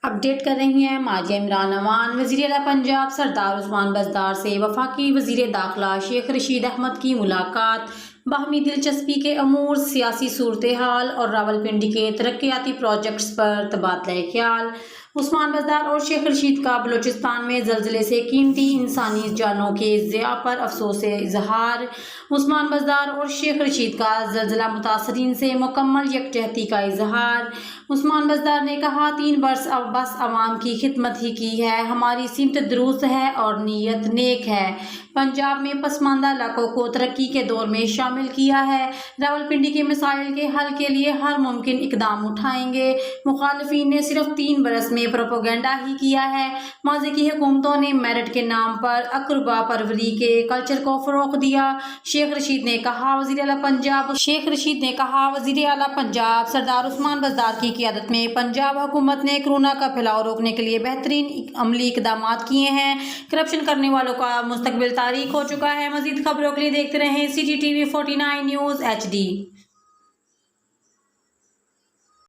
Update کر رہی ہیں ماجد عمران امان۔ وزیر اعلیٰ پنجاب سردار عثمان بزدار سے وفاقی وزیر داخلہ شیخ رشید احمد کی ملاقات، باہمی دلچسپی کے امور، سیاسی صورتحال اور راولپنڈی کے ترقیاتی پروجیکٹس پر تبادلہ خیال۔ عثمان بزدار اور شیخ رشید کا بلوچستان میں زلزلے سے قیمتی انسانی جانوں کے ضیاع پر افسوس اظہار۔ عثمان بزدار اور شیخ رشید کا زلزلہ متاثرین سے مکمل یکجہتی کا اظہار۔ عثمان بزدار نے کہا، 3 برس بس عوام کی خدمت ہی کی ہے، ہماری سمت درست ہے اور نیت نیک ہے۔ پنجاب میں پسماندہ علاقوں کو ترقی کے دور میں شامل کیا ہے، راولپنڈی کے مسائل کے حل کے لیے ہر ممکن اقدام اٹھائیں گے۔ مخالفین نے صرف 3 برس میں پروپیگنڈا ہی کیا ہے۔ ماضی کی حکومتوں نے میرٹ کے نام پر اقربا پروری کے کلچر کو فروغ دیا۔ شیخ رشید نے کہا، وزیر اعلیٰ پنجاب سردار عثمان بزدار کی قیادت میں پنجاب حکومت نے کورونا کا پھیلاؤ روکنے کے لیے بہترین عملی اقدامات کیے ہیں۔ کرپشن کرنے والوں کا مستقبل تاریک ہو چکا ہے۔ مزید خبروں کے لیے دیکھتے رہیں CGTV 49 نیوز HD۔